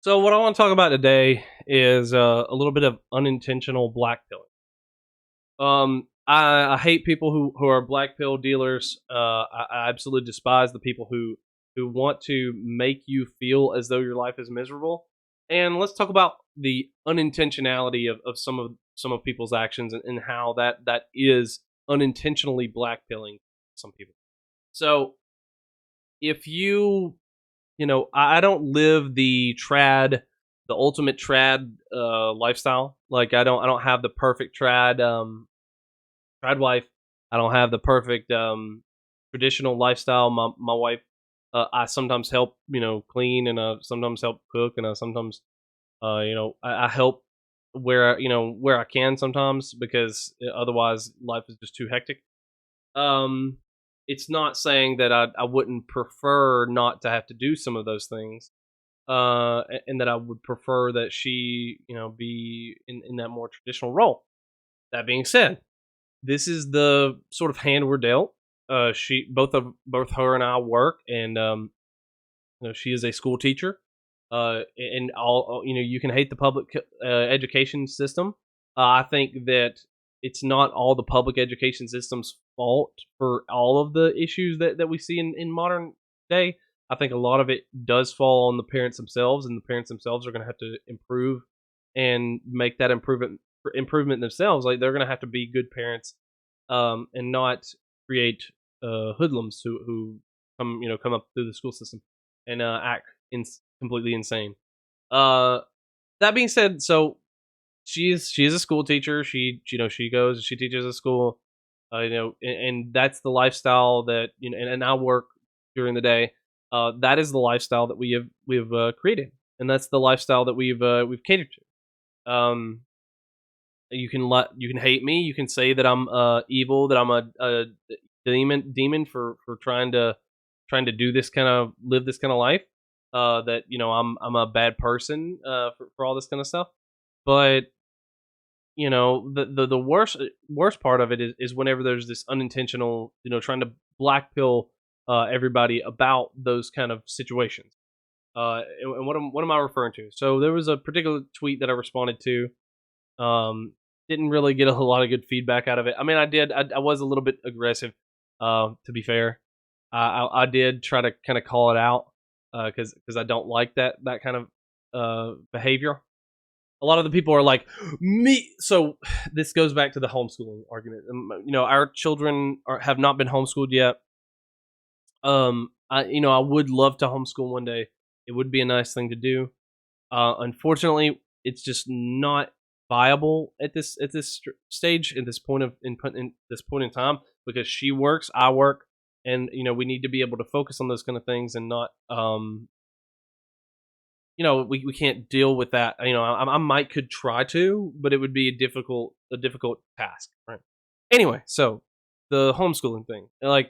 So what I want to talk about today is a little bit of unintentional blackpilling. I hate people who are black pill dealers. I absolutely despise the people who want to make you feel as though your life is miserable. And let's talk about the unintentionality of some of people's actions and how that is unintentionally blackpilling some people. So if I don't live the ultimate trad lifestyle. Like I don't have the perfect trad wife. I don't have the perfect traditional lifestyle. My wife, I sometimes help clean, and sometimes help cook, and sometimes I help where I can sometimes, because otherwise life is just too hectic. Um, it's not saying that I wouldn't prefer not to have to do some of those things, and that I would prefer that she, be in that more traditional role. That being said, this is the sort of hand we're dealt. She both her and I work, and she is a school teacher. And all you can hate the public education system. I think that it's not all the public education system's fault for all of the issues that we see in modern day. I think a lot of it does fall on the parents themselves, and the parents themselves are going to have to improve and make that improvement themselves. Like, they're going to have to be good parents, and not create hoodlums who come up through the school system and act completely insane. Uh, that being said, so she is a school teacher. She goes, she teaches at school. And that's the lifestyle that and I work during the day. That is the lifestyle that we've created, and that's the lifestyle that we've catered to. You can hate me. You can say that I'm evil, that I'm a demon for trying to do this kind of live this kind of life. That I'm a bad person for all this kind of stuff. But the worst part of it is whenever there's this unintentional, trying to blackpill everybody about those kind of situations. And what am I referring to? So there was a particular tweet that I responded to. um, didn't really get a whole lot of good feedback out of it. I mean, I was a little bit aggressive, to be fair. I did try to kind of call it out, because I don't like that kind of behavior. A lot of the people are like me. So this goes back to the homeschooling argument. Our children have not been homeschooled yet. I would love to homeschool one day. It would be a nice thing to do. Unfortunately, it's just not viable at this stage, at this point in time, because she works, I work, and we need to be able to focus on those kind of things, and not we can't deal with that. I might could try to, but it would be a difficult task, right? Anyway, so the homeschooling thing, like,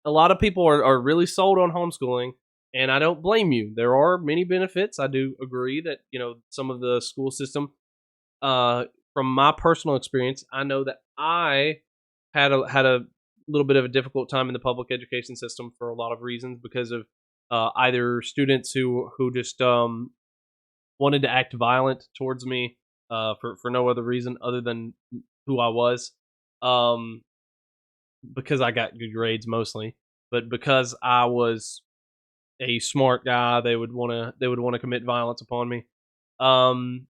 a lot of people are really sold on homeschooling, and I don't blame you. There are many benefits. I do agree that some of the school system, from my personal experience, I know that I had a little bit of a difficult time in the public education system for a lot of reasons, because of either students who just wanted to act violent towards me, for no other reason other than who I was. Um, because I got good grades mostly, but because I was a smart guy, they would want to commit violence upon me. Um,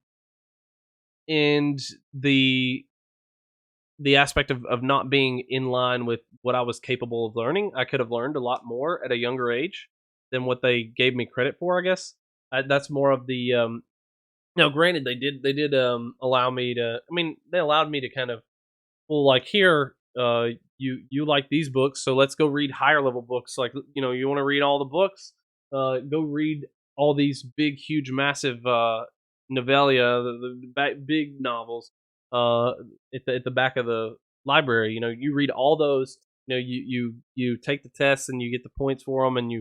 and the aspect of not being in line with what I was capable of learning, I could have learned a lot more at a younger age than what they gave me credit for. I guess that's more of the now. Granted, they did allow me to. I mean, they allowed me to kind of, well, like, here, you like these books, so let's go read higher level books. Like, you want to read all the books, go read all these big, huge, massive novellia, the big novels, uh, at the back of the library. You read all those. You take the tests, and you get the points for them, and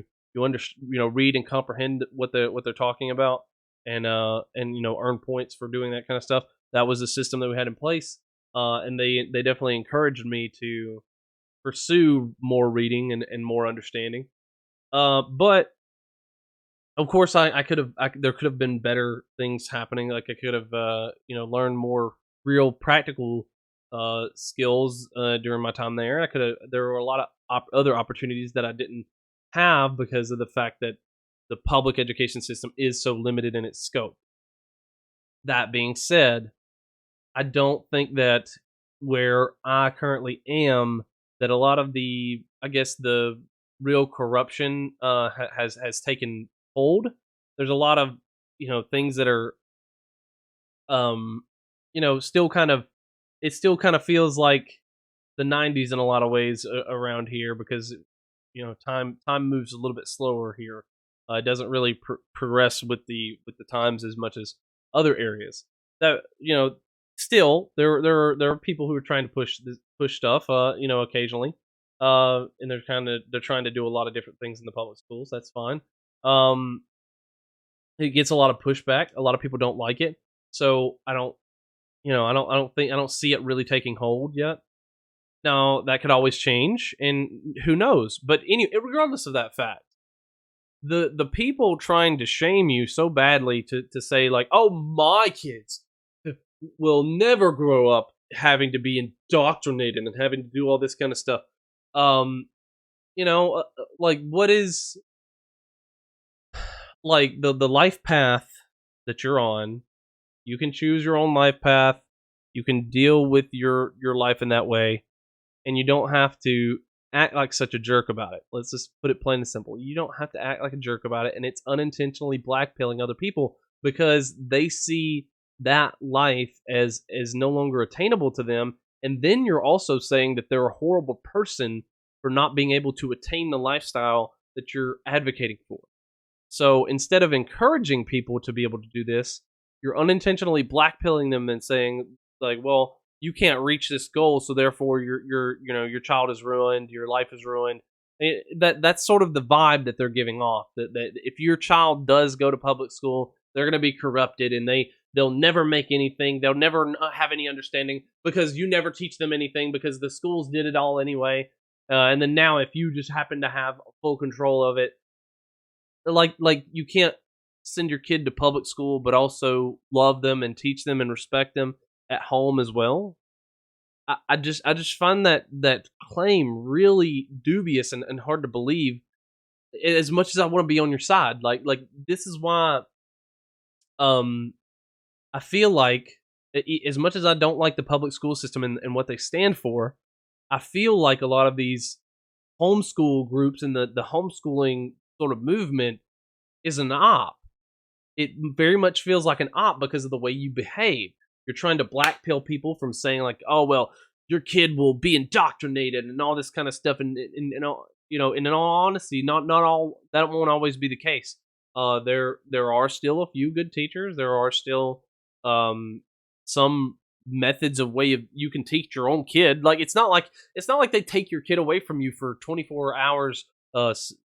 read and comprehend what they're talking about, and earn points for doing that kind of stuff. That was the system that we had in place, and they definitely encouraged me to pursue more reading and more understanding. But Of course, I could have. There could have been better things happening. Like I could have, learned more real practical skills during my time there. I could have. There were a lot of other opportunities that I didn't have because of the fact that the public education system is so limited in its scope. That being said, I don't think that where I currently am, that a lot of the, I guess, the real corruption has taken hold. There's a lot of things that are um, still kind of, it still kind of feels like the 90s in a lot of ways around here because time moves a little bit slower here. It doesn't really progress with the times as much as other areas. That still there are people who are trying to push stuff. Occasionally, and they're trying to do a lot of different things in the public schools. That's fine. Um, it gets a lot of pushback. A lot of people don't like it. So I don't see it really taking hold yet. Now that could always change, and who knows? But regardless of that fact, the people trying to shame you so badly to say like, "Oh, my kids will never grow up having to be indoctrinated and having to do all this kind of stuff." Um, like what is like the life path that you're on? You can choose your own life path. You can deal with your life in that way, and you don't have to act like such a jerk about it. Let's just put it plain and simple. You don't have to act like a jerk about it, and it's unintentionally blackpilling other people because they see that life as no longer attainable to them, and then you're also saying that they're a horrible person for not being able to attain the lifestyle that you're advocating for. So instead of encouraging people to be able to do this, you're unintentionally blackpilling them and saying like, "Well, you can't reach this goal, so therefore your child is ruined, your life is ruined." That's sort of the vibe that they're giving off. That if your child does go to public school, they're going to be corrupted, and they'll never make anything. They'll never have any understanding because you never teach them anything because the schools did it all anyway. And then now, if you just happen to have full control of it, like you can't send your kid to public school but also love them and teach them and respect them at home as well. I just find that claim really dubious and hard to believe. As much as I want to be on your side, like this is why um I feel like as much as I don't like the public school system and what they stand for, I feel like a lot of these homeschool groups and the homeschooling sort of movement is an op. It very much feels like an op because of the way you behave. You're trying to blackpill people from saying like, "Oh well, your kid will be indoctrinated and all this kind of stuff." And all, and in all honesty, not all that won't always be the case. There are still a few good teachers. There are still um, some methods of way of you can teach your own kid. Like it's not like they take your kid away from you for 24 hours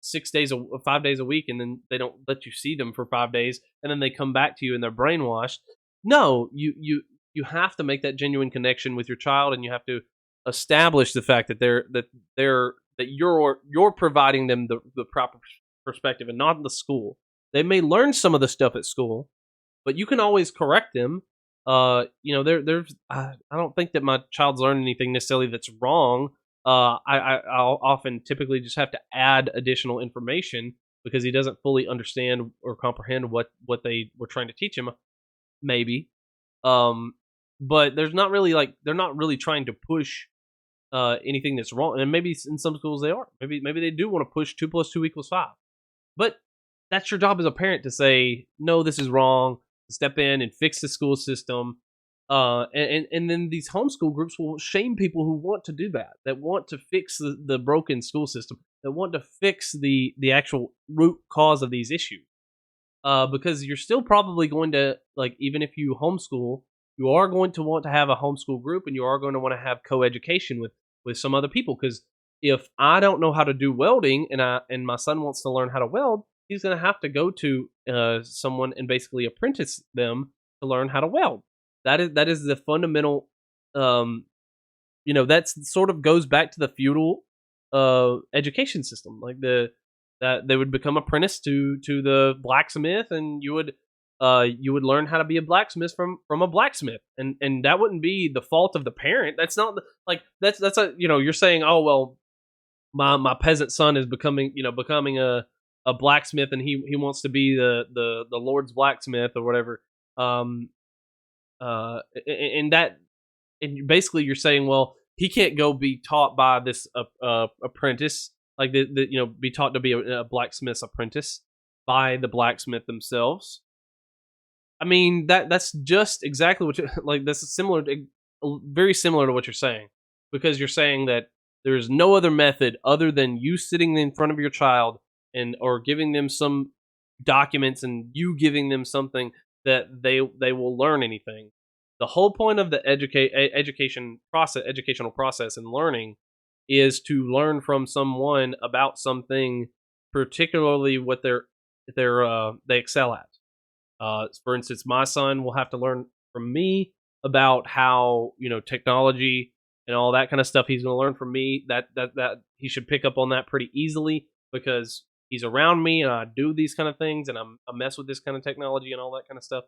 6 days, 5 days a week, and then they don't let you see them for 5 days, and then they come back to you and they're brainwashed. No, you have to make that genuine connection with your child, and you have to establish the fact that you're providing them the proper perspective, and not the school. They may learn some of the stuff at school, but you can always correct them. There's I don't think that my child's learning anything necessarily that's wrong. I'll often typically just have to add additional information because he doesn't fully understand or comprehend what they were trying to teach him. Maybe, um, but there's not really like they're not really trying to push anything that's wrong. And maybe in some schools they are. Maybe they do want to push 2 + 2 = 5. But that's your job as a parent to say, no, this is wrong. Step in and fix the school system. And then these homeschool groups will shame people who want to do that, that want to fix the broken school system, that want to fix the actual root cause of these issues. Because you're still probably going to, like, even if you homeschool, you are going to want to have a homeschool group, and you are going to want to have co-education with some other people. Because if I don't know how to do welding, and my son wants to learn how to weld, he's going to have to go to someone and basically apprentice them to learn how to weld. That is the fundamental. That's sort of goes back to the feudal education system, like that they would become apprentice to the blacksmith, and you would learn how to be a blacksmith from a blacksmith, and that wouldn't be the fault of the parent. That's not like that's a you're saying, oh well, my peasant son is becoming a blacksmith, and he wants to be the Lord's blacksmith or whatever. Um, and that and basically you're saying, well, he can't go be taught by this apprentice, like be taught to be a blacksmith's apprentice by the blacksmith themselves. I mean, that's just exactly what like this is similar to very similar to what you're saying, because you're saying that there is no other method other than you sitting in front of your child and or giving them some documents and you giving them something that they will learn anything. The whole point of the educational process and learning is to learn from someone about something, particularly what they excel at. For instance, my son will have to learn from me about how technology and all that kind of stuff. He's going to learn from me that he should pick up on that pretty easily because he's around me and I do these kind of things and I mess with this kind of technology and all that kind of stuff.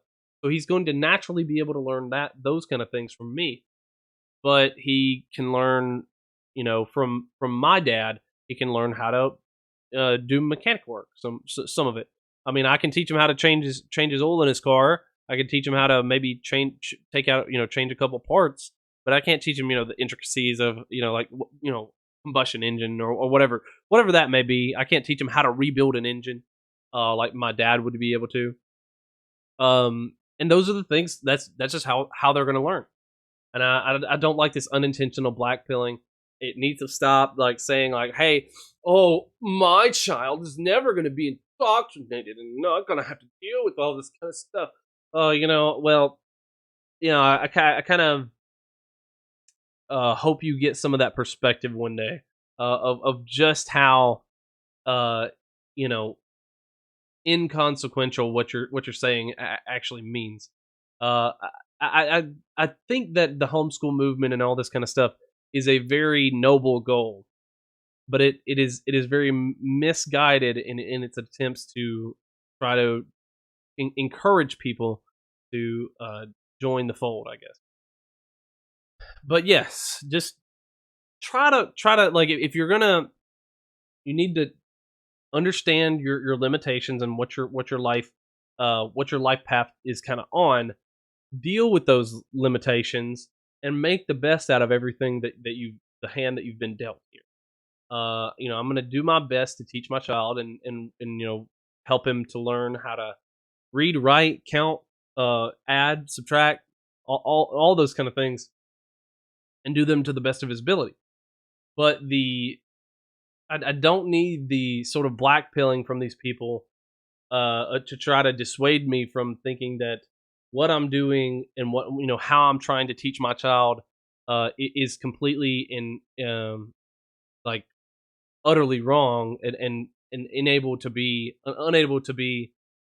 So he's going to naturally be able to learn those kind of things from me. But he can learn, from my dad. He can learn how to do mechanic work. Some of it. I mean, I can teach him how to change his oil in his car. I can teach him how to maybe take out, change a couple parts. But I can't teach him, the intricacies of, like, combustion engine or whatever that may be. I can't teach him how to rebuild an engine, like my dad would be able to. And those are the things. That's just how they're going to learn. And I don't like this unintentional blackpilling. It needs to stop, like saying like, hey, oh, my child is never going to be indoctrinated and not going to have to deal with all this kind of stuff. Oh, well, I kind of hope you get some of that perspective one day of just how uh, you know inconsequential what you're saying actually means. I think that the homeschool movement and all this kind of stuff is a very noble goal, but it is very misguided in its attempts to try to encourage people to join the fold, I guess. But yes, just try to like if you're gonna, you need to understand your limitations and what your life path is kind of on. Deal with those limitations and make the best out of everything the hand that you've been dealt here. I'm going to do my best to teach my child and help him to learn how to read, write, count, add, subtract, all those kind of things, and do them to the best of his ability. But I don't need the sort of blackpilling from these people to try to dissuade me from thinking that what I'm doing and what how I'm trying to teach my child is completely like utterly wrong and unable to be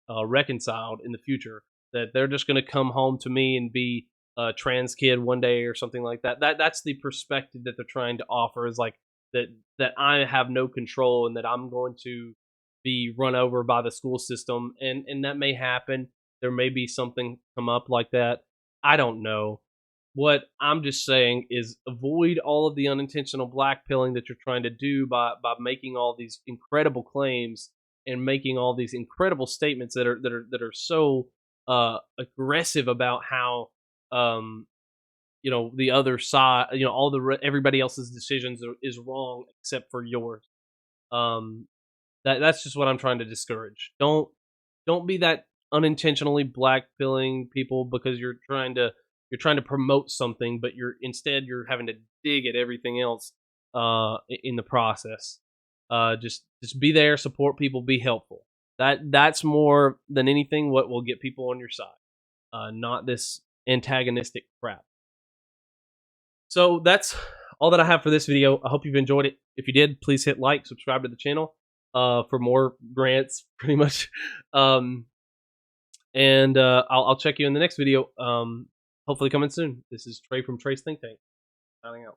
reconciled in the future. That they're just going to come home to me and be a trans kid one day or something like that. That's the perspective that they're trying to offer, is like that I have no control and that I'm going to be run over by the school system, and that may happen. There may be something come up like that. I don't know. What I'm just saying is avoid all of the unintentional blackpilling that you're trying to do by making all these incredible claims and making all these incredible statements that are so aggressive about how the other side, everybody else's decisions is wrong except for yours. Um, that's just what I'm trying to discourage. Don't be that unintentionally blackpilling people because you're trying to promote something, but you're having to dig at everything else in the process. Just be there, support people, be helpful. That's more than anything what will get people on your side. Not this antagonistic crap. So that's all that I have for this video. I hope you've enjoyed it. If you did, please hit like, subscribe to the channel for more grants, pretty much. And I'll check you in the next video. Hopefully coming soon. This is Trey from Trey's Think Tank, signing out.